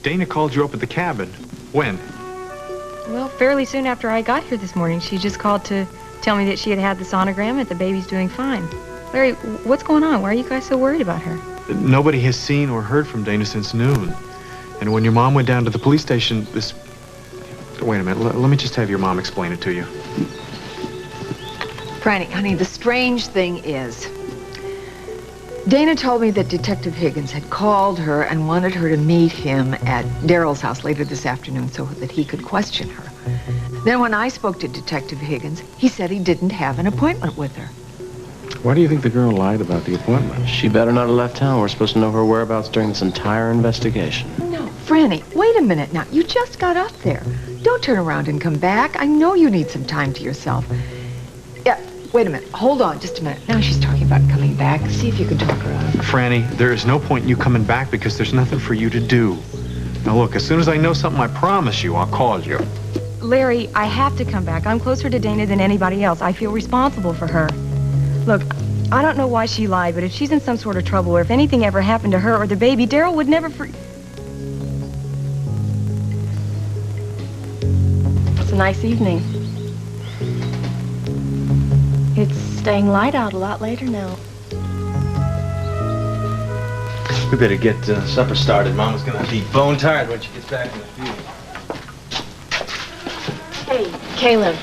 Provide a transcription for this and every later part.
Dana called you up at the cabin. When? Well, fairly soon after I got here this morning. She just called to tell me that she had the sonogram and the baby's doing fine. Larry, what's going on? Why are you guys so worried about her? Nobody has seen or heard from Dana since noon. And when your mom went down to the police station, this... Wait a minute. Let me just have your mom explain it to you. Franny, honey, the strange thing is, Dana told me that Detective Higgins had called her and wanted her to meet him at Daryl's house later this afternoon so that he could question her. Then when I spoke to Detective Higgins, he said he didn't have an appointment with her. Why do you think the girl lied about the appointment? She better not have left town. We're supposed to know her whereabouts during this entire investigation. No, Franny, wait a minute now. You just got up there. Don't turn around and come back. I know you need some time to yourself. Yeah, wait a minute. Hold on just a minute. Now she's talking about coming back. See if you can talk her out. Franny, there is no point in you coming back because there's nothing for you to do. Now look, as soon as I know something, I promise you, I'll call you. Larry, I have to come back. I'm closer to Dana than anybody else. I feel responsible for her. Look, I don't know why she lied, but if she's in some sort of trouble or if anything ever happened to her or the baby, Daryl would never It's a nice evening. It's staying light out a lot later now. We better get supper started. Mama's gonna be bone tired when she gets back in the field. Hey, Caleb.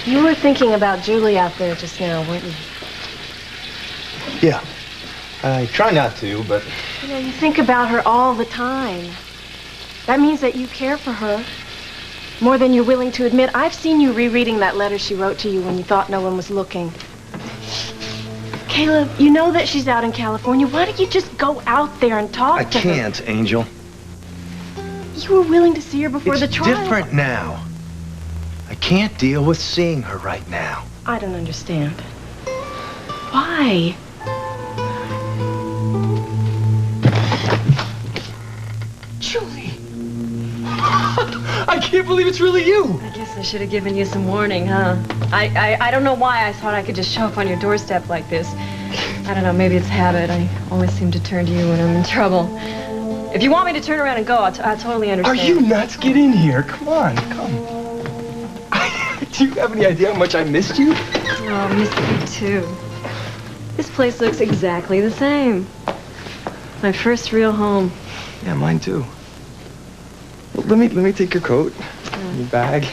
You were thinking about Julie out there just now, weren't you? Yeah. I try not to, but... You know, you think about her all the time. That means that you care for her more than you're willing to admit. I've seen you rereading that letter she wrote to you when you thought no one was looking. Caleb, you know that she's out in California. Why don't you just go out there and talk to her? I can't, Angel. You were willing to see her before the trial. It's different now. I can't deal with seeing her right now. I don't understand. Why? Julie! I can't believe it's really you! I guess I should have given you some warning, huh? I don't know why I thought I could just show up on your doorstep like this. I don't know, maybe it's habit. I always seem to turn to you when I'm in trouble. If you want me to turn around and go, I totally understand. Are you nuts? Get in here. Come on, come. Do you have any idea how much I missed you? Oh, I miss you too. This place looks exactly the same. My first real home. Yeah, mine too. Well, let me take your coat, your bag.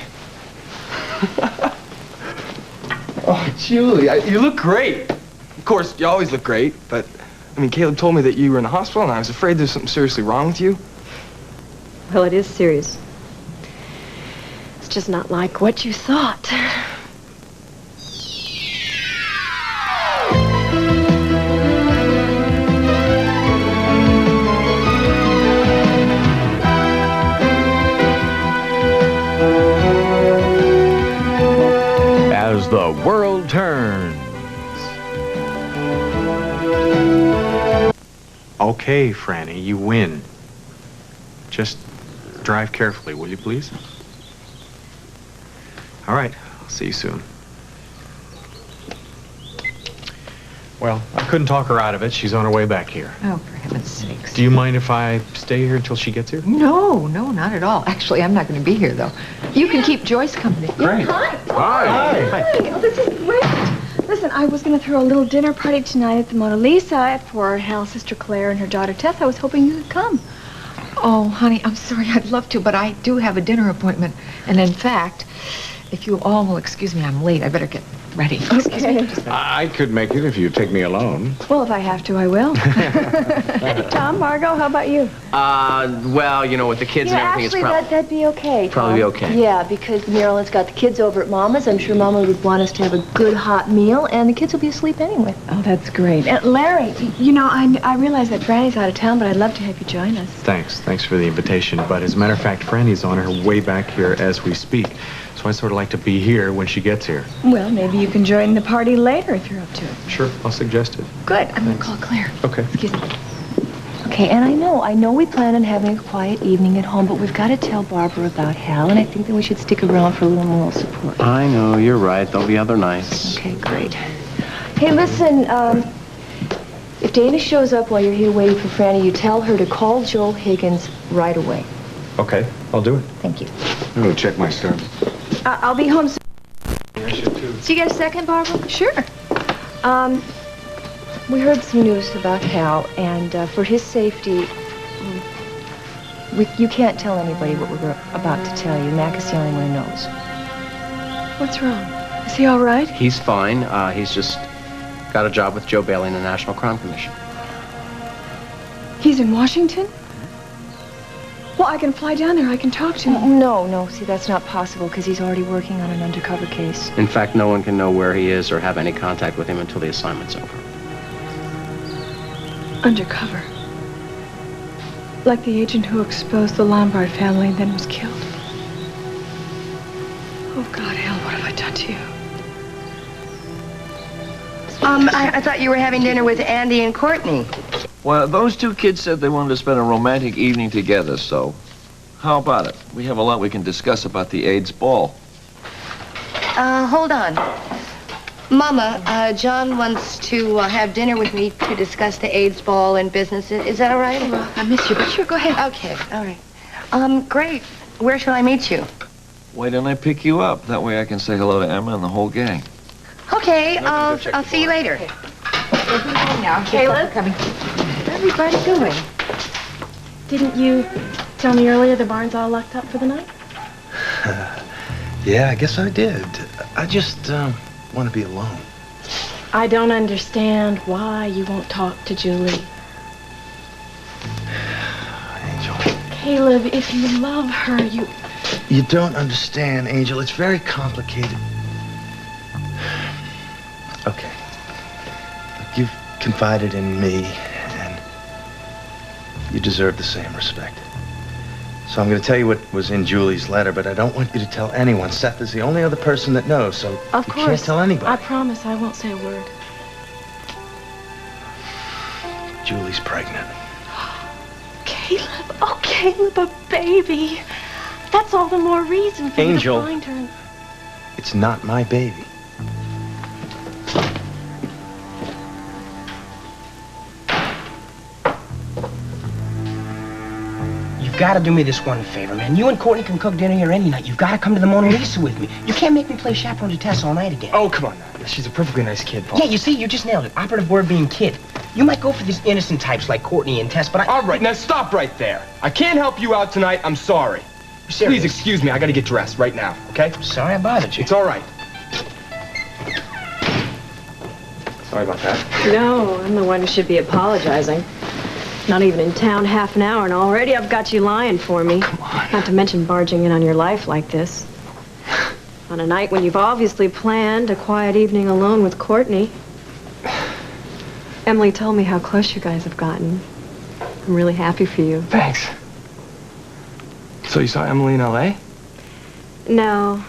Oh, Julie, you look great. Of course, you always look great, but I mean, Caleb told me that you were in the hospital, and I was afraid there's something seriously wrong with you. Well, it is serious. It's just not like what you thought. As the world turns. Okay, Franny, you win. Just drive carefully, will you please? All right, I'll see you soon. Well, I couldn't talk her out of it. She's on her way back here. Oh, for heaven's sakes. Do you mind if I stay here until she gets here? No, not at all. Actually, I'm not going to be here, though. You can keep Joyce company. Great. Hi. Hi. Hi. Oh, this is great. Listen, I was going to throw a little dinner party tonight at the Mona Lisa for Hal's sister Claire and her daughter Tess. I was hoping you could come. Oh, honey, I'm sorry. I'd love to, but I do have a dinner appointment. And in fact, if you all will excuse me, I'm late. I better get ready. Okay. I could make it if you take me alone. Well, if I have to, I will. Tom, Margot, how about you? Well, you know, with the kids and everything, actually, it's probably... that'd be okay. Probably be okay. Yeah, because Marilyn's got the kids over at Mama's. I'm sure Mama would want us to have a good hot meal, and the kids will be asleep anyway. Oh, that's great. And Larry, you know, I realize that Franny's out of town, but I'd love to have you join us. Thanks for the invitation. But as a matter of fact, Franny's on her way back here as we speak. So I sort of like to be here when she gets here. Well, maybe you can join the party later if you're up to it. Sure, I'll suggest it. Good. I'm going to call Claire. Okay. Excuse me. Okay, and I know we plan on having a quiet evening at home, but we've got to tell Barbara about Hal, and I think that we should stick around for a little moral support. I know, you're right. They'll be other nights. Okay, great. Hey, listen, if Dana shows up while you're here waiting for Franny, you tell her to call Joel Higgins right away. Okay, I'll do it. Thank you. I'm gonna check my stuff. I'll be home soon. I should too. So you got a second, Barbara? Sure. We heard some news about Hal, and for his safety, you can't tell anybody what we're about to tell you. Mac is the only one who knows. What's wrong? Is he all right? He's fine. He's just got a job with Joe Bailey in the National Crime Commission. He's in Washington? Well, I can fly down there. I can talk to him. No. See, that's not possible because he's already working on an undercover case. In fact, no one can know where he is or have any contact with him until the assignment's over. Undercover? Like the agent who exposed the Lombard family and then was killed? Oh, God, Hal, what have I done to you? I thought you were having dinner with Andy and Courtney. Well, those two kids said they wanted to spend a romantic evening together, so how about it? We have a lot we can discuss about the AIDS ball. Hold on. Mama, John wants to have dinner with me to discuss the AIDS ball and business. Is that all right? Well, I miss you, but sure, go ahead. Okay, all right. Great. Where shall I meet you? Why don't I pick you up? That way I can say hello to Emma and the whole gang. Okay, I'll see you later. Now, Caleb? coming. Where's everybody going? Didn't you tell me earlier the barn's all locked up for the night? Yeah, I guess I did. I just want to be alone. I don't understand why you won't talk to Julie. Angel. Caleb, if you love her, You don't understand, Angel. It's very complicated. Okay. Look, you've confided in me, and you deserve the same respect. So I'm going to tell you what was in Julie's letter, but I don't want you to tell anyone. Seth is the only other person that knows, so of you course, can't tell anybody. I promise I won't say a word. Julie's pregnant. Caleb, oh Caleb, a baby. That's all the more reason for Angel, you to find her. It's not my baby. You've got to do me this one favor, man. You and Courtney can cook dinner here any night. You've got to come to the Mona Lisa with me. You can't make me play chaperone to Tess all night again. Oh, come on now. She's a perfectly nice kid, Paul. Yeah, you see, you just nailed it. Operative word being kid. You might go for these innocent types like Courtney and Tess, but All right, now stop right there. I can't help you out tonight. I'm sorry. Serious. Please excuse me. I gotta get dressed right now, okay? Sorry I bothered you. It's all right. Sorry about that. No, I'm the one who should be apologizing. Not even in town half an hour, and already I've got you lying for me. Come on. Not to mention barging in on your life like this. On a night when you've obviously planned a quiet evening alone with Courtney. Emily told me how close you guys have gotten. I'm really happy for you. Thanks. So you saw Emily in L.A.? No.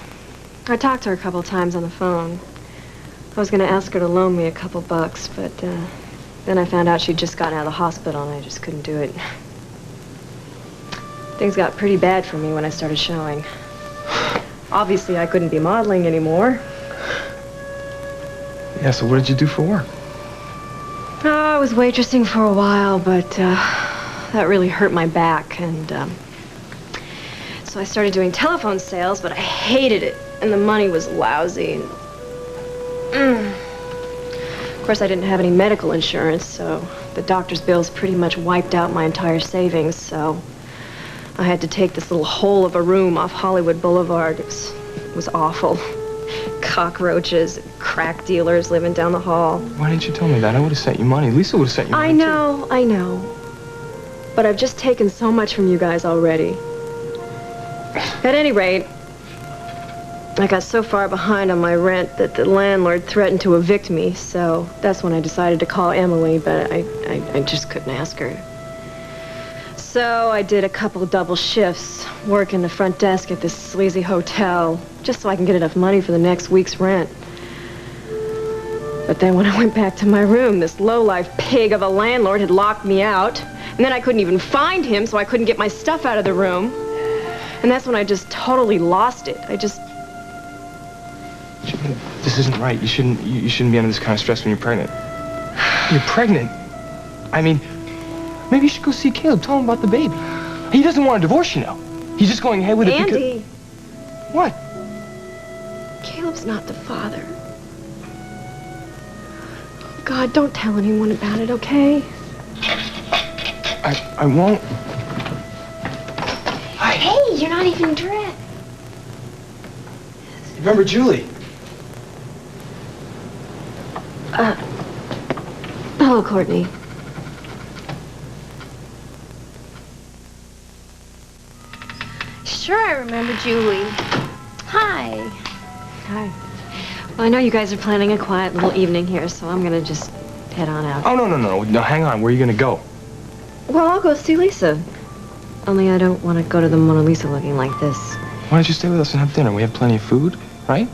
I talked to her a couple times on the phone. I was going to ask her to loan me a couple bucks, but then I found out she'd just gotten out of the hospital and I just couldn't do it. Things got pretty bad for me when I started showing. Obviously, I couldn't be modeling anymore. Yeah, so what did you do for work? Oh, I was waitressing for a while, but that really hurt my back, and so I started doing telephone sales, but I hated it, and the money was lousy. And, Of course, I didn't have any medical insurance, so the doctor's bills pretty much wiped out my entire savings, so I had to take this little hole of a room off Hollywood Boulevard. It was awful. Cockroaches, crack dealers living down the hall. Why didn't you tell me that? I would have sent you money. Lisa would have sent you money, I know. But I've just taken so much from you guys already. At any rate, I got so far behind on my rent that the landlord threatened to evict me, so that's when I decided to call Emily, but I just couldn't ask her. So I did a couple double shifts, working the front desk at this sleazy hotel, just so I can get enough money for the next week's rent. But then when I went back to my room, this lowlife pig of a landlord had locked me out, and then I couldn't even find him, so I couldn't get my stuff out of the room. And that's when I just totally lost it. This isn't right. You shouldn't be under this kind of stress when you're pregnant. You're pregnant. I mean, maybe you should go see Caleb. Tell him about the baby. He doesn't want a divorce, you know. He's just going ahead with it because... Andy! What? Caleb's not the father. Oh, God, don't tell anyone about it, okay? I won't. Hey, you're not even dressed. Remember Julie? Hello, Courtney. Sure, I remember Julie. Hi. Hi. Well, I know you guys are planning a quiet little evening here, so I'm gonna just head on out. Oh, no, hang on. Where are you gonna go? Well, I'll go see Lisa. Only I don't want to go to the Mona Lisa looking like this. Why don't you stay with us and have dinner? We have plenty of food, right?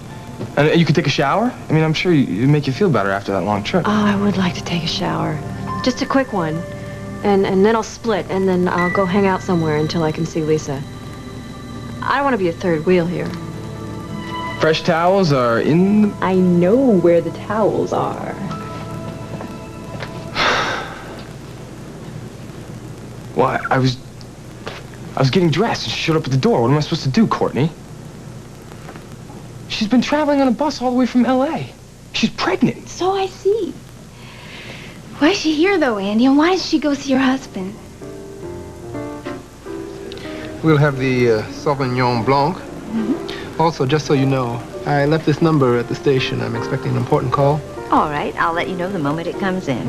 And you could take a shower. I mean, I'm sure it'd make you feel better after that long trip. Oh, I would like to take a shower. Just a quick one. And then I'll split, and then I'll go hang out somewhere until I can see Lisa. I don't want to be a third wheel here. Fresh towels are in the... I know where the towels are. Well, I was getting dressed and she showed up at the door. What am I supposed to do, Courtney? She's been traveling on a bus all the way from L.A. She's pregnant. So I see. Why is she here, though, Andy? And why did she go see her husband? We'll have the Sauvignon Blanc. Also, just so you know, I left this number at the station. I'm expecting an important call. All right, I'll let you know the moment it comes in.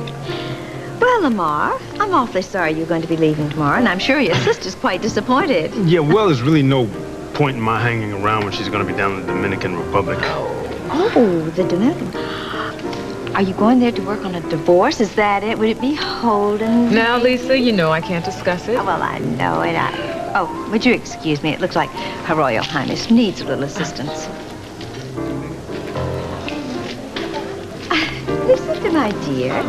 Well, Lamar, I'm awfully sorry you're going to be leaving tomorrow, and I'm sure your sister's quite disappointed. Yeah, well, there's really no point in my hanging around when she's going to be down in the Dominican Republic. Oh, the Dominican. Are you going there to work on a divorce? Is that it? Would it be Holden? Now, Lisa, you know I can't discuss it. Oh, well, I know it. Oh, would you excuse me? It looks like Her Royal Highness needs a little assistance. Lisa, my dear,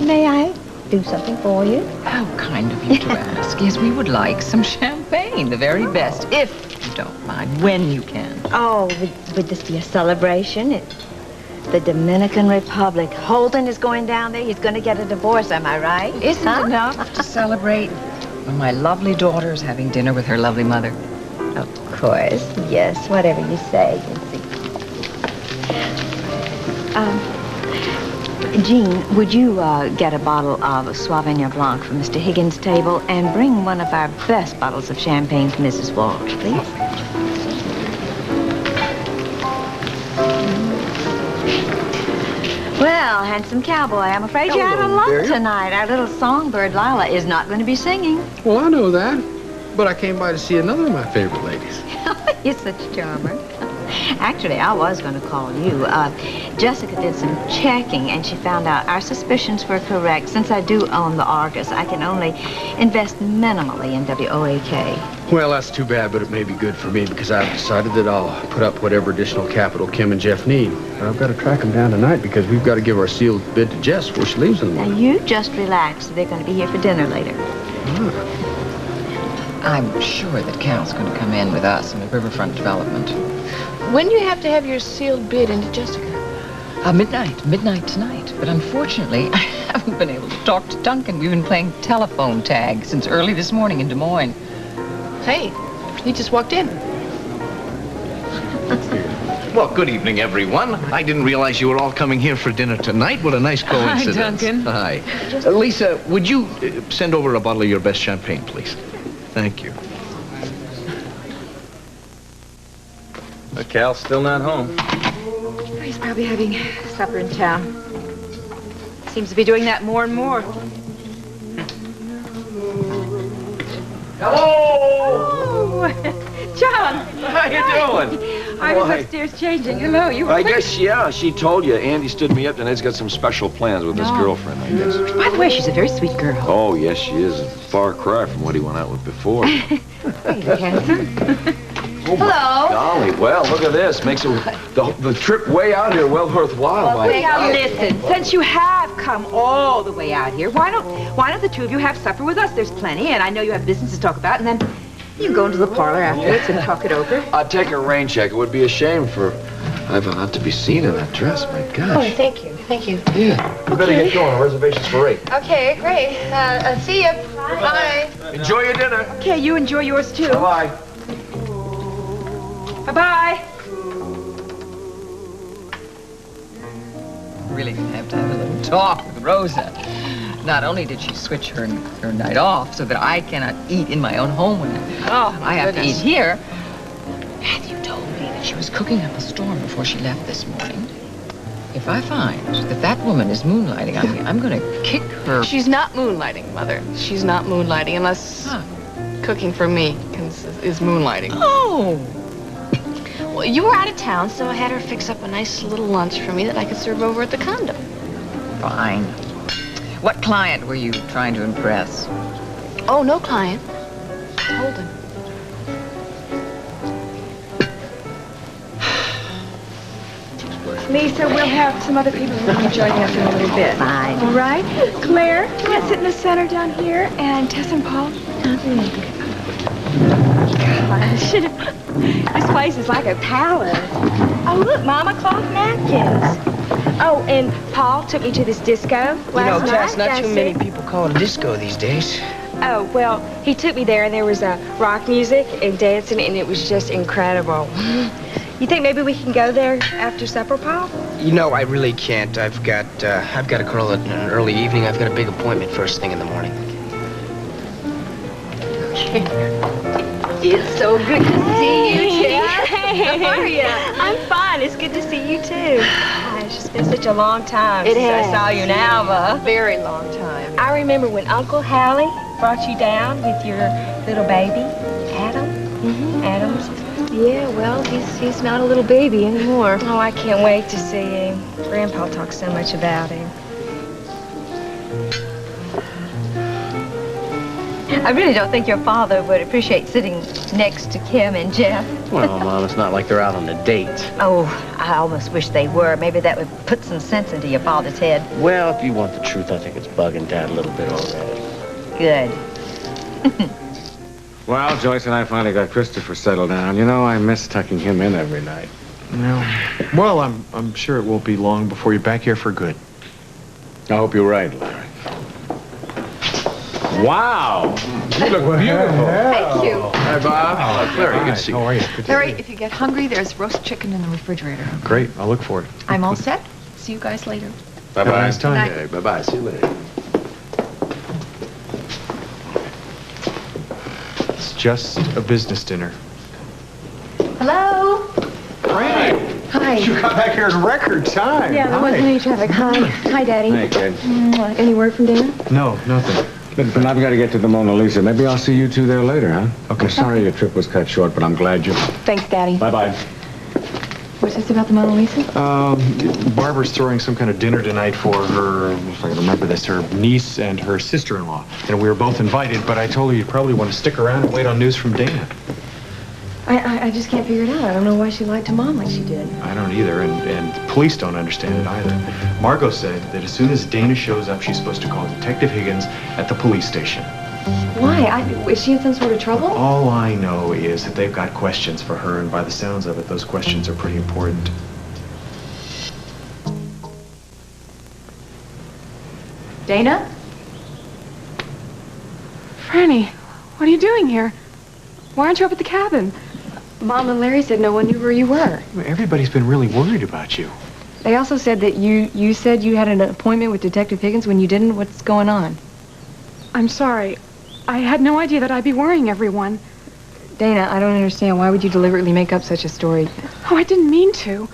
may I do something for you? How kind of you to ask. Yes, we would like some champagne, the very best, if you don't mind, when you can. Oh, would this be a celebration? The Dominican Republic. Holden is going down there. He's going to get a divorce, am I right? Isn't it enough to celebrate when my lovely daughter is having dinner with her lovely mother? Of course, yes, whatever you say, Jean, would you get a bottle of Sauvignon Blanc for Mr. Higgins' table and bring one of our best bottles of champagne to Mrs. Walsh, please? Well, handsome cowboy, I'm afraid you're out of luck tonight. Our little songbird, Lila, is not going to be singing. Well, I know that. But I came by to see another of my favorite ladies. You're such a charmer. Actually, I was going to call you. Jessica did some checking, and she found out our suspicions were correct. Since I do own the Argus, I can only invest minimally in WOAK. Well, that's too bad, but it may be good for me because I've decided that I'll put up whatever additional capital Kim and Jeff need. But I've got to track them down tonight because we've got to give our sealed bid to Jess before she leaves in the morning. Now, you just relax. They're going to be here for dinner later. I'm sure that Cal's going to come in with us in the riverfront development. When do you have to have your sealed bid into Jessica? Midnight tonight. But unfortunately, I haven't been able to talk to Duncan. We've been playing telephone tag since early this morning in Des Moines. Hey, he just walked in. Well, good evening, everyone. I didn't realize you were all coming here for dinner tonight. What a nice coincidence. Hi, Duncan. Hi. Lisa, would you send over a bottle of your best champagne, please? Thank you. Cal's still not home. He's probably having supper in town. Seems to be doing that more and more. Hello! Oh, John! How you doing? I was upstairs changing. Hello, you were I late. guess, yeah, she told you. Andy stood me up, and he's got some special plans with his girlfriend, I guess. By the way, she's a very sweet girl. Oh, yes, she is. A far cry from what he went out with before. Hey, handsome. Hello. Golly, well, look at this. Makes the trip way out here well worthwhile. Well, now listen, since you have come all the way out here, why don't the two of you have supper with us? There's plenty, and I know you have business to talk about, and then you can go into the parlor afterwards and talk it over. I'd take a rain check. It would be a shame for Ivan ought to be seen in that dress, my Oh, gosh. thank you. Thank you. Yeah. We better get going. Reservations for 8. Okay, great. See ya. Bye. Enjoy your dinner. Okay, you enjoy yours too. Bye. Bye-bye. Really gonna have a little talk with Rosa. Not only did she switch her night off so that I cannot eat in my own home when I have to eat here. Matthew told me that she was cooking up a storm before she left this morning. If I find that woman is moonlighting on me, I'm gonna kick her. She's not moonlighting, Mother. She's not moonlighting unless cooking for me is moonlighting. Oh. Well, you were out of town, so I had her fix up a nice little lunch for me that I could serve over at the condo. Fine. What client were you trying to impress? Oh, no client. Told him. Lisa, we'll have some other people who can join us in a little bit. Fine. All right? Claire, you want to sit in the center down here? And Tess and Paul? Gosh. This place is like a palace. Oh, look, Mama, cloth napkins. Oh, and Paul took me to this disco last You know, night. Tess, not too many dancing. people call it a disco these days. Oh, well, he took me there, and there was rock music and dancing, and it was just incredible. You think maybe we can go there after supper, Paul? You know, I really can't. I've got a girl at an early evening. I've got a big appointment first thing in the morning. It's so good to see you, too. How are you? I'm fine. It's good to see you, too. Gosh, it's been such a long time since I saw you in Alva. Very long time. I remember when Uncle Hallie brought you down with your little baby, Adam. Adams. Yeah, well, he's not a little baby anymore. Oh, I can't wait to see him. Grandpa talks so much about him. I really don't think your father would appreciate sitting next to Kim and Jeff. Well, Mom, it's not like they're out on a date. Oh, I almost wish they were. Maybe that would put some sense into your father's head. Well, if you want the truth, I think it's bugging Dad a little bit already. Good. Well, Joyce and I finally got Christopher settled down. You know, I miss tucking him in every night. Well, I'm sure it won't be long before you're back here for good. I hope you're right, Larry. Wow! You look beautiful. Thank you. Hi, Bob. Clary, good to see you. How are you? Good to Larry, see you. if you get hungry, there's roast chicken in the refrigerator. Great. I'll look for it. I'm all set. See you guys later. Bye-bye. Have a nice time. Okay, bye-bye. See you later. It's just a business dinner. Hello? Great. Hi. You got back here in record time. Yeah, there wasn't any traffic. Hi, Daddy. Hey, kid. Any word from Dana? No, nothing. But I've got to get to the Mona Lisa. Maybe I'll see you two there later, huh? Okay. I'm sorry your trip was cut short, but I'm glad you... Thanks, Daddy. Bye-bye. What's this about the Mona Lisa? Barbara's throwing some kind of dinner tonight for her, if I can remember this, her niece and her sister-in-law. And we were both invited, but I told her you'd probably want to stick around and wait on news from Dana. I just can't figure it out. I don't know why she lied to Mom like she did. I don't either, and police don't understand it either. Margot said that as soon as Dana shows up, she's supposed to call Detective Higgins at the police station. Why? Is she in some sort of trouble? All I know is that they've got questions for her, and by the sounds of it, those questions are pretty important. Dana? Franny, what are you doing here? Why aren't you up at the cabin? Mom and Larry said no one knew where you were. Everybody's been really worried about you. They also said that you said you had an appointment with Detective Higgins when you didn't. What's going on? I'm sorry. I had no idea that I'd be worrying everyone. Dana, I don't understand. Why would you deliberately make up such a story? Oh, I didn't mean to.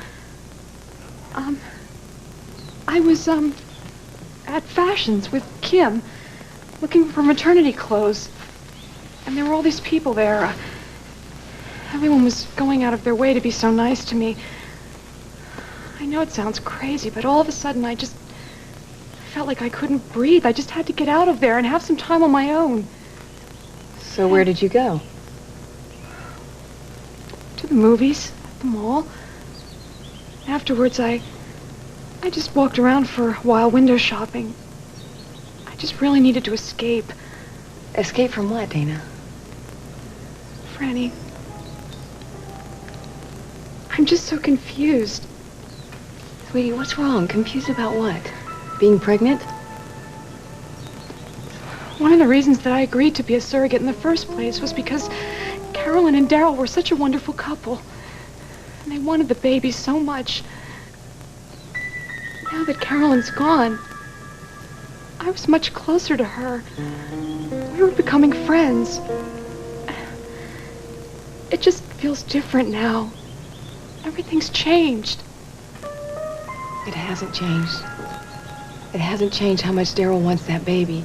I was, at Fashions with Kim, looking for maternity clothes. And there were all these people there. Everyone was going out of their way to be so nice to me. I know it sounds crazy, but all of a sudden I felt like I couldn't breathe. I just had to get out of there and have some time on my own. So where did you go? To the movies, at the mall. Afterwards, I just walked around for a while window shopping. I just really needed to escape. Escape from what, Dana? Franny, I I'm just so confused. Sweetie, what's wrong? Confused about what? Being pregnant? One of the reasons that I agreed to be a surrogate in the first place was because Carolyn and Daryl were such a wonderful couple. And they wanted the baby so much. Now that Carolyn's gone, I was much closer to her. We were becoming friends. It just feels different now. Everything's changed. It hasn't changed. It hasn't changed how much Daryl wants that baby.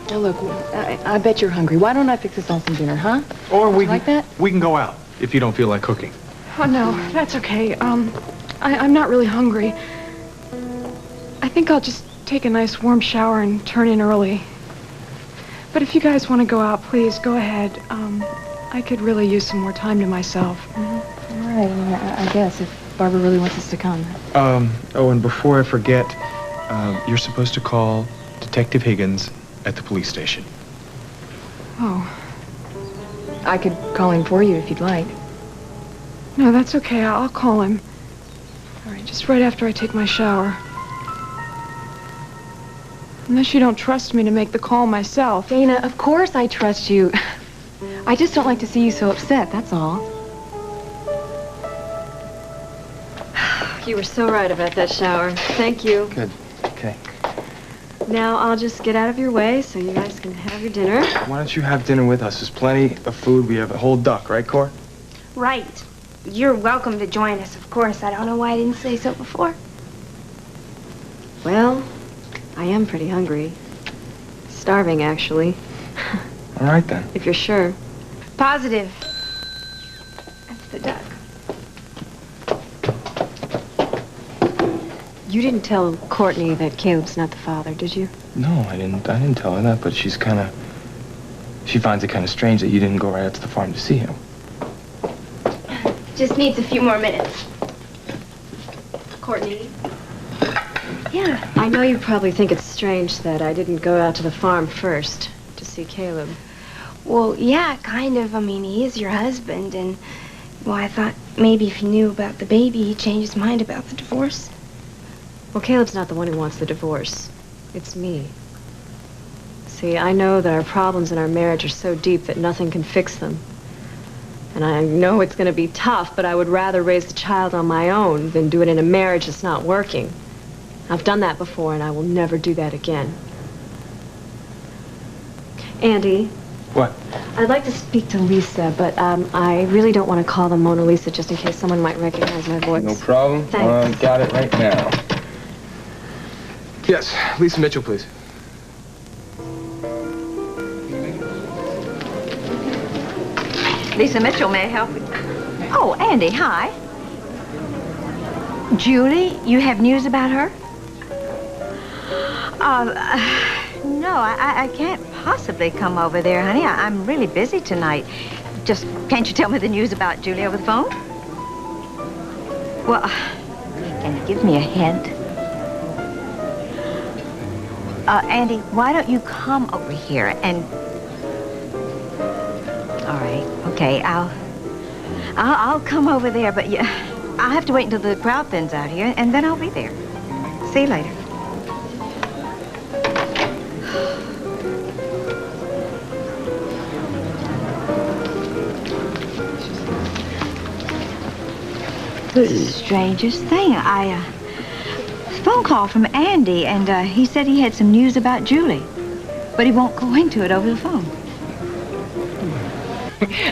Now look, I bet you're hungry. Why don't I fix us all some dinner, huh? Or we like that? We can go out if you don't feel like cooking. Oh, no, that's okay. I'm not really hungry. I think I'll just take a nice warm shower and turn in early. But if you guys want to go out, please, go ahead. I could really use some more time to myself. All right, I guess, if Barbara really wants us to come. Oh, and before I forget, you're supposed to call Detective Higgins at the police station. Oh. I could call him for you if you'd like. No, that's okay. I'll call him. All right, just right after I take my shower. Unless you don't trust me to make the call myself. Dana, of course I trust you. I just don't like to see you so upset, that's all. You were so right about that shower. Thank you. Good. Okay. Now I'll just get out of your way so you guys can have your dinner. Why don't you have dinner with us? There's plenty of food. We have a whole duck, right, Cor? Right. You're welcome to join us, of course. I don't know why I didn't say so before. Well, I am pretty hungry. Starving, actually. All right, then. If you're sure. Positive. That's the duck. You didn't tell Courtney that Caleb's not the father, did you? No, I didn't tell her that, but she finds it kind of strange that you didn't go right out to the farm to see him. Just needs a few more minutes. Courtney? Yeah. I know you probably think it's strange that I didn't go out to the farm first to see Caleb. Well, yeah, kind of. I mean, he is your husband, and, well, I thought maybe if he knew about the baby, he'd change his mind about the divorce. Well, Caleb's not the one who wants the divorce. It's me. See, I know that our problems in our marriage are so deep that nothing can fix them. And I know it's going to be tough, but I would rather raise the child on my own than do it in a marriage that's not working. I've done that before, and I will never do that again. Andy. What? I'd like to speak to Lisa, but I really don't want to call them Mona Lisa just in case someone might recognize my voice. No problem. Thanks. Got it right now. Yes, Lisa Mitchell, please. Lisa Mitchell, may I help you? Oh, Andy, hi. Julie, you have news about her? No, I can't possibly come over there, honey. I'm really busy tonight. Just, can't you tell me the news about Julie over the phone? Well, can you give me a hint? Andy, why don't you come over here and... All right, okay, I'll come over there, but I'll have to wait until the crowd thins out here, and then I'll be there. See you later. The strangest thing, phone call from Andy, and he said he had some news about Julie, but he won't go into it over the phone.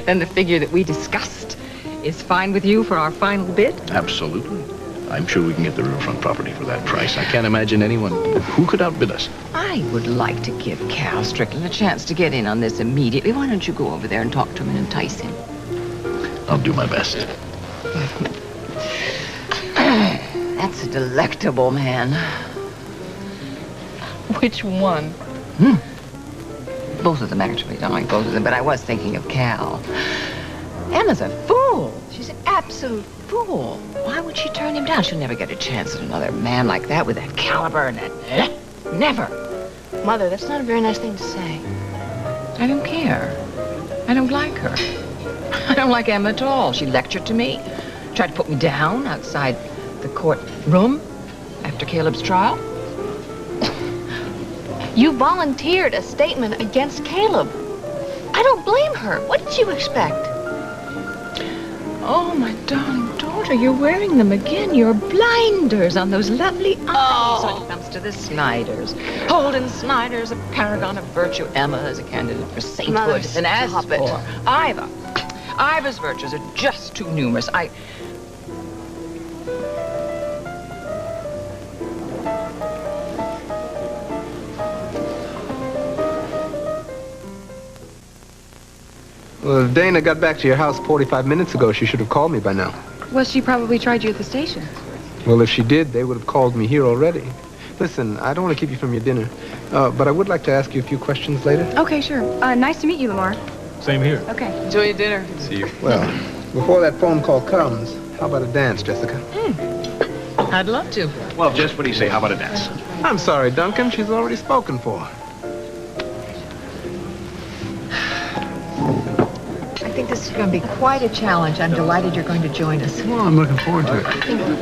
Then the figure that we discussed is fine with you for our final bid? Absolutely. I'm sure we can get the riverfront property for that price. I can't imagine anyone who could outbid us. I would like to give Cal Strickland a chance to get in on this immediately. Why don't you go over there and talk to him and entice him? I'll do my best. That's a delectable man. Which one? Both of them, actually. Don't like both of them, but I was thinking of Cal. Emma's a fool. She's an absolute fool. Why would she turn him down? She'll never get a chance at another man like that with that caliber and that... Never. Mother, that's not a very nice thing to say. I don't care. I don't like her. I don't like Emma at all. She lectured to me, tried to put me down outside the courtroom after Caleb's trial. You volunteered a statement against Caleb. I don't blame her. What did you expect? Oh, my darling daughter, you're wearing them again. Your blinders on those lovely eyes when it comes to the Snyders. Holden Snyder's a paragon of virtue. Emma is a candidate for sainthood. Mother, And as stop it. for Iva's virtues are just too numerous. Well, if Dana got back to your house 45 minutes ago, she should have called me by now. Well, she probably tried you at the station. Well, if she did, they would have called me here already. Listen, I don't want to keep you from your dinner, but I would like to ask you a few questions later. Okay, sure. Nice to meet you, Lamar. Same here. Okay. Enjoy your dinner. See you. Well, before that phone call comes, how about a dance, Jessica? I'd love to. Well, Jess, what do you say? How about a dance? I'm sorry, Duncan. She's already spoken for. I think this is going to be quite a challenge. I'm delighted you're going to join us. Well, I'm looking forward to it.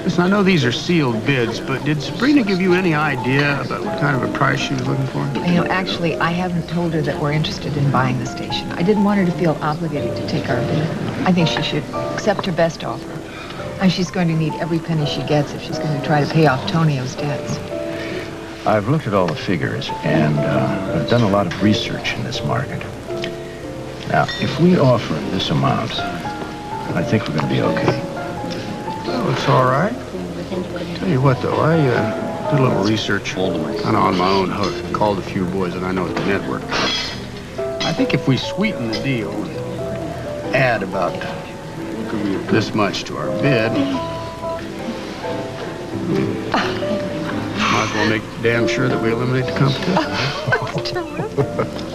Listen, I know these are sealed bids, but did Sabrina give you any idea about what kind of a price she was looking for? You know, actually, I haven't told her that we're interested in buying the station. I didn't want her to feel obligated to take our bid. I think she should accept her best offer. And she's going to need every penny she gets if she's going to try to pay off Tonio's debts. I've looked at all the figures, and I've done a lot of research in this market. Now, if we offer this amount, I think we're going to be okay. Oh, it's all right. Tell you what, though, I did a little research kind of on my own hook. Called a few boys that I know at the network. I think if we sweeten the deal and add about this much to our bid, might as well make damn sure that we eliminate the competition. That's terrific.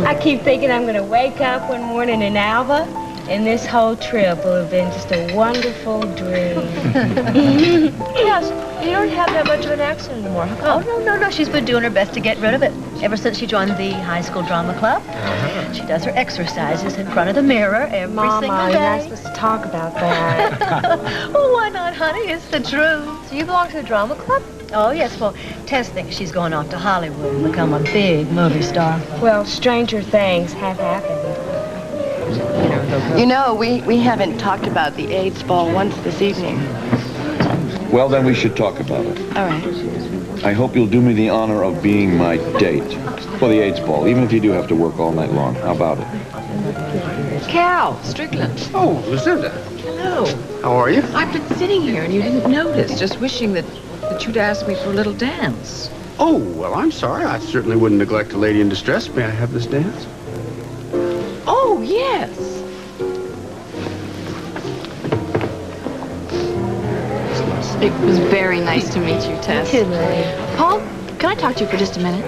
I keep thinking I'm going to wake up one morning in Alva, and this whole trip will have been just a wonderful dream. Yes, you don't have that much of an accent anymore. How come? Oh, no. She's been doing her best to get rid of it ever since she joined the high school drama club. She does her exercises in front of the mirror every Mama, single you're not day. supposed to talk about that. Oh, why not, honey? It's the truth. So you belong to the drama club? Oh, yes. Well, Tess thinks she's going off to Hollywood and become a big movie star. Well, stranger things have happened. You know, we haven't talked about the AIDS ball once this evening. Well, then we should talk about it. All right. I hope you'll do me the honor of being my date for the AIDS ball, even if you do have to work all night long. How about it? Cal Strickland. Oh, Lucinda. Hello. How are you? I've been sitting here and you didn't notice, just wishing that you'd asked me for a little dance. Oh, well, I'm sorry. I certainly wouldn't neglect a lady in distress. May I have this dance? Oh, yes. It was very nice to meet you, Tess. You too, Lily. Paul, can I talk to you for just a minute?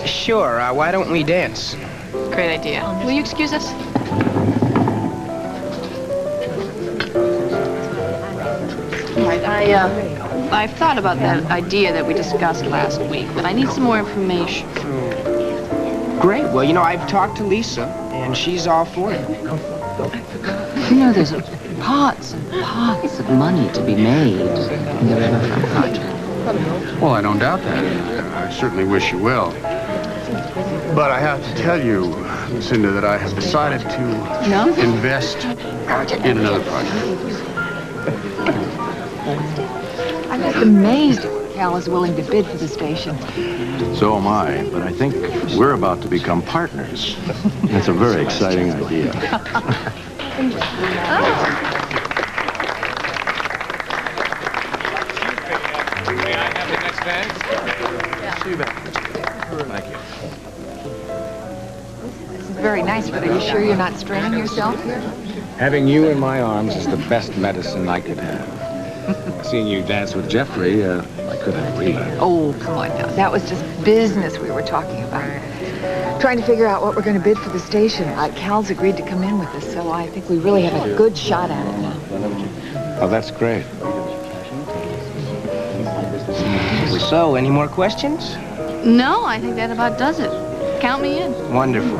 Sure, why don't we dance? Great idea. Will you excuse us? I've thought about that idea that we discussed last week, but I need some more information. Great. Well, you know, I've talked to Lisa, and she's all for it. You know, there's pots and pots of money to be made in the riverfront project. Well, I don't doubt that. I certainly wish you well. But I have to tell you, Lucinda, that I have decided to invest in another project. I'm just amazed at what Cal is willing to bid for the station. So am I, but I think we're about to become partners. It's a very exciting idea. May I have the next dance? Thank you. This is very nice, but are you sure you're not straining yourself? Having you in my arms is the best medicine I could have. Seeing you dance with Jeffrey, I could have relapsed. Oh, come on now. That was just business we were talking about. Trying to figure out what we're going to bid for the station. Cal's agreed to come in with us, so I think we really have a good shot at it now. Oh, that's great. So, any more questions? No, I think that about does it. count me in. Wonderful.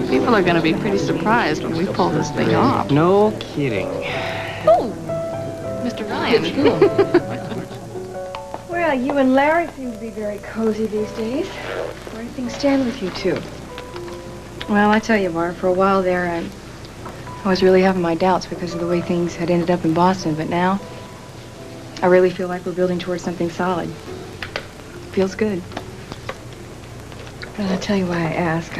People are going to be pretty surprised when we pull this thing off. No kidding. Oh, Mr. Ryan. Well, you and Larry seem to be very cozy these days. Where do things stand with you two? Well, I tell you, Barb, for a while there, I was really having my doubts because of the way things had ended up in Boston, but now I really feel like we're building towards something solid. Feels good. Well, I'll tell you why I ask.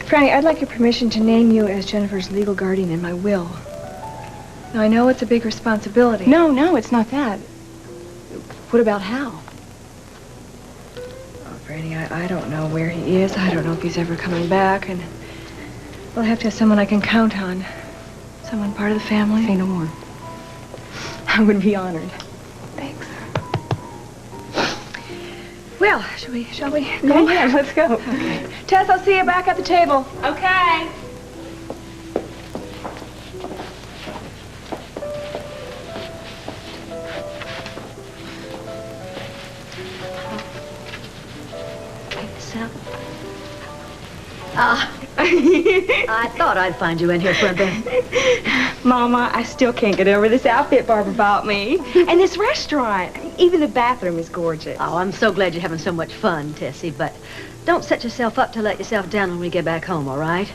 Franny, I'd like your permission to name you as Jennifer's legal guardian in my will. Now, I know it's a big responsibility. No, it's not that. What about Hal? Oh, Franny, I don't know where he is. I don't know if he's ever coming back, and we'll have to have someone I can count on. Someone part of the family. Say no more. I would be honored. Thanks. Well, shall we? Go ahead, let's go. Okay. Tess, I'll see you back at the table. Okay. I thought I'd find you in here for a bit. Mama, I still can't get over this outfit Barbara bought me. And this restaurant. Even the bathroom is gorgeous. Oh, I'm so glad you're having so much fun, Tessie, but don't set yourself up to let yourself down when we get back home, all right?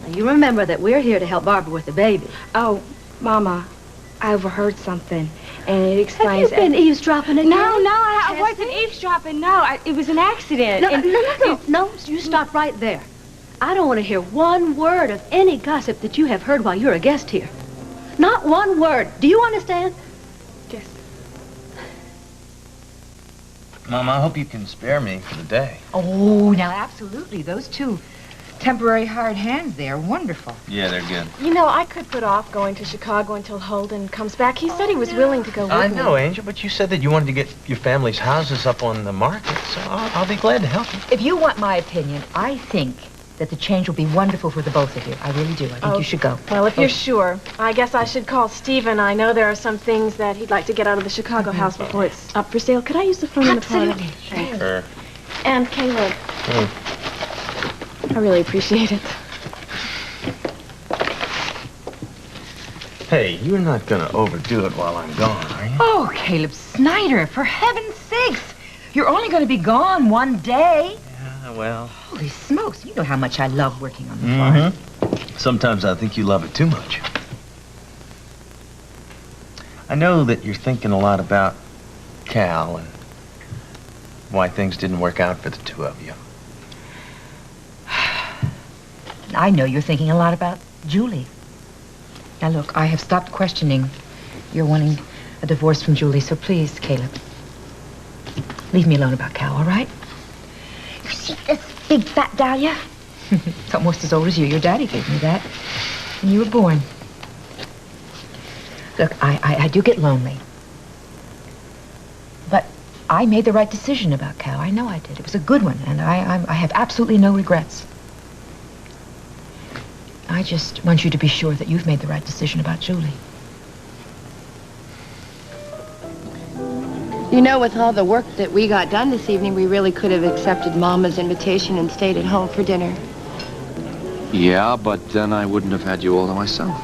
Now, you remember that we're here to help Barbara with the baby. Oh, Mama, I overheard something, and it explains... Have you been eavesdropping again? No, I wasn't eavesdropping. No, it was an accident. No, you stop right there. I don't want to hear one word of any gossip that you have heard while you're a guest here. Not one word. Do you understand? Yes. Mom, I hope you can spare me for the day. Oh, now, absolutely. Those two temporary hired hands, they are wonderful. Yeah, they're good. You know, I could put off going to Chicago until Holden comes back. He said he was willing to go with me. I know, Angel, but you said that you wanted to get your family's houses up on the market, so I'll be glad to help you. If you want my opinion, I think that the change will be wonderful for the both of you. I really do. I think you should go. Well, if you're sure, I guess I should call Stephen. I know there are some things that he'd like to get out of the Chicago house before it's up for sale. Could I use the phone in the parlor? Absolutely. Sure. And Caleb. I really appreciate it. Hey, you're not gonna overdo it while I'm gone, are you? Oh, Caleb Snyder, for heaven's sakes. You're only going to be gone one day. Yeah, well... Holy smokes, you know how much I love working on the farm. Sometimes I think you love it too much. I know that you're thinking a lot about Cal and why things didn't work out for the two of you. I know you're thinking a lot about Julie. Now, look, I have stopped questioning your wanting a divorce from Julie, so please, Caleb, leave me alone about Cal, all right? You see this big fat dahlia? It's almost as old as you. Your daddy gave me that when you were born. Look, I do get lonely. But I made the right decision about Cal. I know I did. It was a good one, and I have absolutely no regrets. I just want you to be sure that you've made the right decision about Julie. You know, with all the work that we got done this evening, we really could have accepted Mama's invitation and stayed at home for dinner. Yeah, but then I wouldn't have had you all to myself.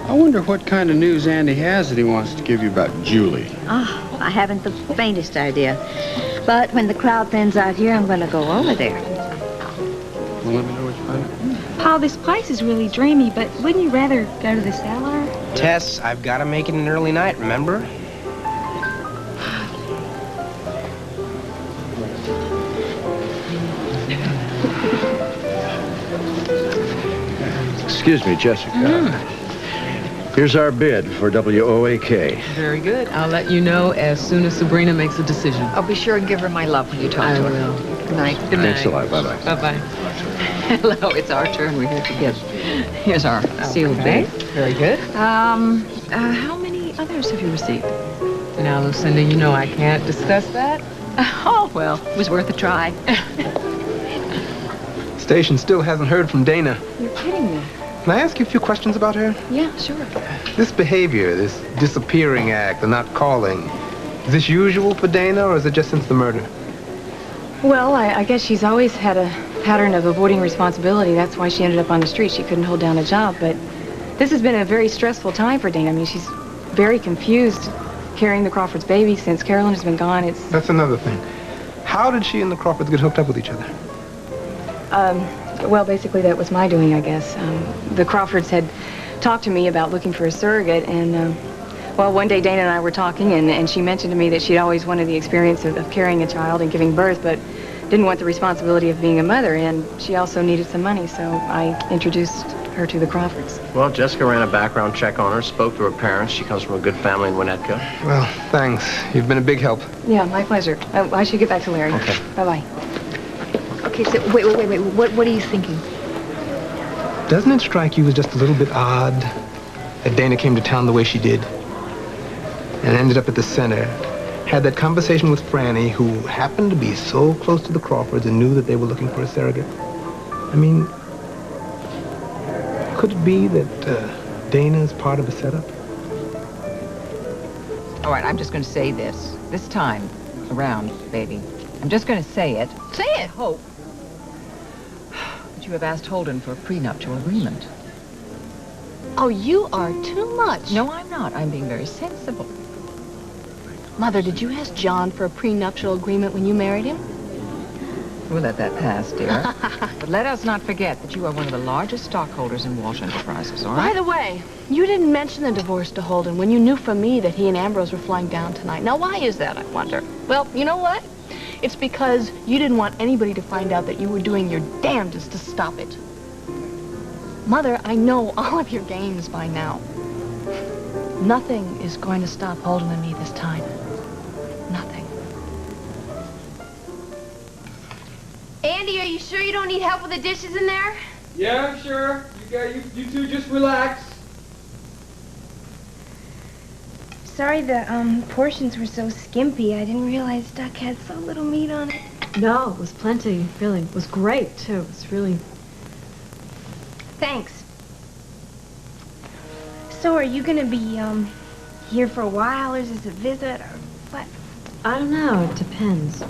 I wonder what kind of news Andy has that he wants to give you about Julie. Oh, I haven't the faintest idea. But when the crowd thins out here, I'm going to go over there. Well, let me know what you find out. Paul, this place is really dreamy, but wouldn't you rather go to the cellar? Tess, I've got to make it an early night, remember? Excuse me, Jessica. Here's our bid for WOAK. Very good. I'll let you know as soon as Sabrina makes a decision. I'll be sure and give her my love when you talk to her. I will. Good night. Good night. Thanks a lot. Bye-bye. Bye-bye. Hello, it's our turn. We're here together. Here's our sealed bid. Very good. How many others have you received? Now, Lucinda, you know I can't discuss that. Oh, well, it was worth a try. Station still hasn't heard from Dana. You're kidding me. Can I ask you a few questions about her? Yeah, sure. This behavior, this disappearing act, the not calling, Is this usual for Dana, or is it just since the murder? Well, I guess she's always had a pattern of avoiding responsibility. That's why she ended up on the street. She couldn't hold down a job, but this has been a very stressful time for Dana. I mean, she's very confused carrying the Crawfords' baby since Carolyn has been gone. That's another thing. How did she and the Crawfords get hooked up with each other? Well, basically that was my doing, I guess. The Crawfords had talked to me about looking for a surrogate, and well, one day Dana and I were talking, and she mentioned to me that she'd always wanted the experience of carrying a child and giving birth, but didn't want the responsibility of being a mother, and she also needed some money, so I introduced her to the Crawfords. Well, Jessica ran a background check on her, spoke to her parents. She comes from a good family in Winnetka. Well, thanks. You've been a big help. Yeah, my pleasure. I should get back to Larry. Okay. Bye-bye. Okay, so wait. What are you thinking? Doesn't it strike you as just a little bit odd that Dana came to town the way she did and ended up at the center, had that conversation with Franny, who happened to be so close to the Crawfords and knew that they were looking for a surrogate? I mean, could it be that Dana's part of a setup? All right, I'm just going to say this. This time around, baby. I'm just going to say it. Say it! Hope that you have asked Holden for a prenuptial agreement. Oh, you are too much. No, I'm not. I'm being very sensible. Mother, did you ask John for a prenuptial agreement when you married him? We'll let that pass, dear. But let us not forget that you are one of the largest stockholders in Walsh Enterprises, all right? By the way, you didn't mention the divorce to Holden when you knew from me that he and Ambrose were flying down tonight. Now, why is that, I wonder? Well, you know what? It's because you didn't want anybody to find out that you were doing your damnedest to stop it. Mother, I know all of your games by now. Nothing is going to stop Holden and me this time. Nothing. Andy, are you sure you don't need help with the dishes in there? Yeah, I'm sure. You two just relax. Sorry the portions were so skimpy. I didn't realize duck had so little meat on it. No, it was plenty, really. It was great, too. It was really... Thanks. So are you gonna be here for a while, or is this a visit, or what? I don't know. It depends.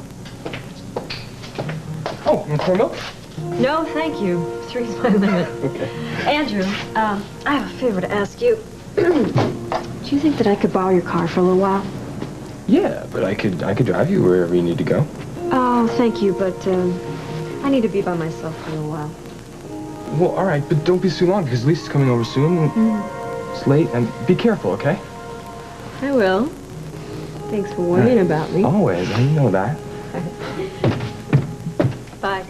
Oh, you want pour milk? No, thank you. 3's my limit. Okay. Andrew, I have a favor to ask you. Do you think that I could borrow your car for a little while? Yeah, but I could drive you wherever you need to go. Oh, thank you, but I need to be by myself for a little while. Well, all right, but don't be too long because Lisa's coming over soon. It's late, and be careful, okay? I will. Thanks for worrying about me. Always, I know that. Bye.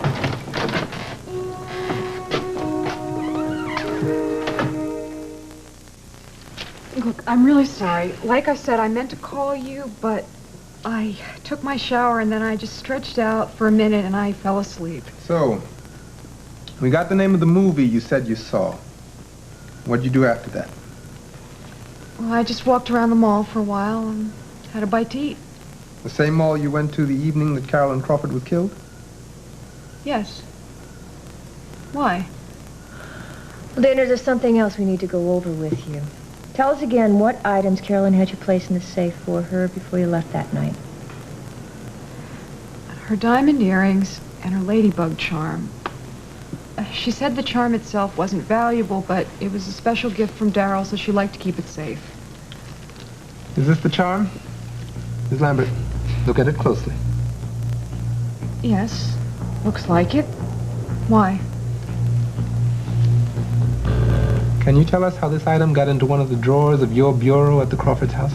Look, I'm really sorry. Like I said, I meant to call you, but I took my shower and then I just stretched out for a minute and I fell asleep. So, we got the name of the movie you said you saw. What'd you do after that? Well, I just walked around the mall for a while and had a bite to eat. The same mall you went to the evening that Carolyn Crawford was killed? Yes. Why? Well, Dana, there's something else we need to go over with you. Tell us again what items Carolyn had you place in the safe for her before you left that night. Her diamond earrings and her ladybug charm. She said the charm itself wasn't valuable, but it was a special gift from Darryl, so she liked to keep it safe. Is this the charm? Miss Lambert, look at it closely. Yes, looks like it. Why? Can you tell us how this item got into one of the drawers of your bureau at the Crawford's house?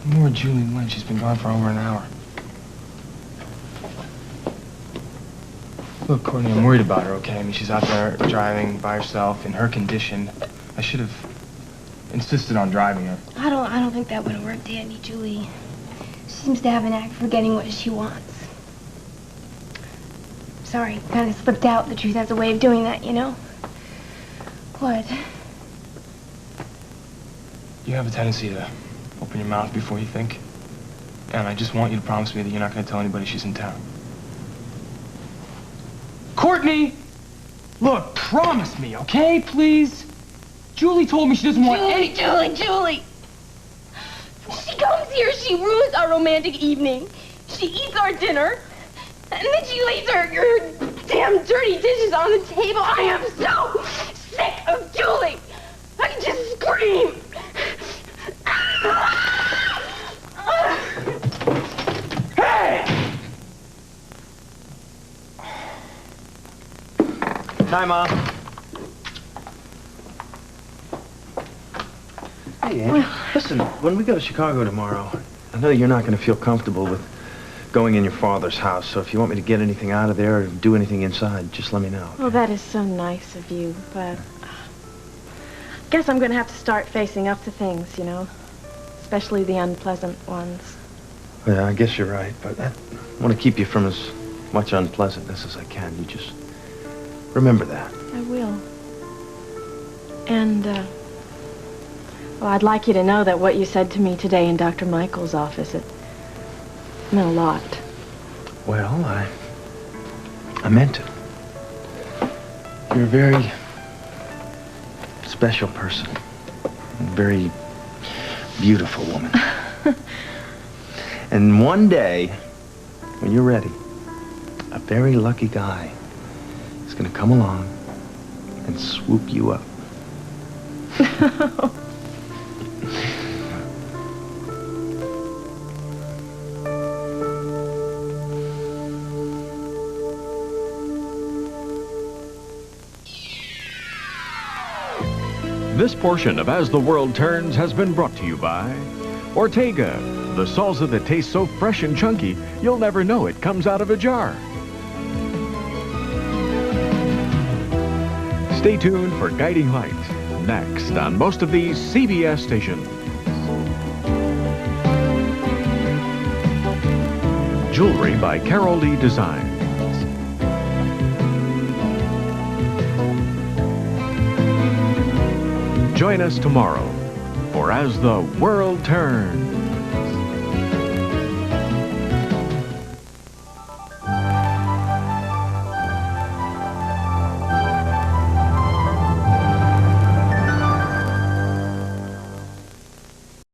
More Julie Lynn. She's been gone for over an hour. Look, Courtney, I'm worried about her, okay? I mean, she's out there driving by herself in her condition. I should have insisted on driving her. I don't think that would have worked, Andy. Julie seems to have an act for getting what she wants. Sorry, kind of slipped out. The truth has a way of doing that, you know? What? You have a tendency to open your mouth before you think. And I just want you to promise me that you're not going to tell anybody she's in town. Courtney! Look, promise me, okay, please? Julie told me she doesn't want any... Julie! She comes here, she ruins our romantic evening. She eats our dinner, and then she lays her damn dirty dishes on the table. I am so sick of Julie! I can just scream! Hey! Hi, Mom. Hey, Ann. Listen, when we go to Chicago tomorrow, I know you're not going to feel comfortable with going in your father's house, so if you want me to get anything out of there or do anything inside, just let me know. Well, that is so nice of you, but I guess I'm going to have to start facing up to things, you know, especially the unpleasant ones. Yeah, I guess you're right, but I want to keep you from as much unpleasantness as I can. You just remember that. I will. And, well, I'd like you to know that what you said to me today in Dr. Michael's office, it meant a lot. Well, I meant it. You're a very special person. A very beautiful woman. And one day, when you're ready, a very lucky guy is going to come along and swoop you up. This portion of As the World Turns has been brought to you by Ortega, the salsa that tastes so fresh and chunky, you'll never know it comes out of a jar. Stay tuned for Guiding Light, next on most of these CBS stations. Jewelry by Carol Lee Design. Join us tomorrow for As the World Turns.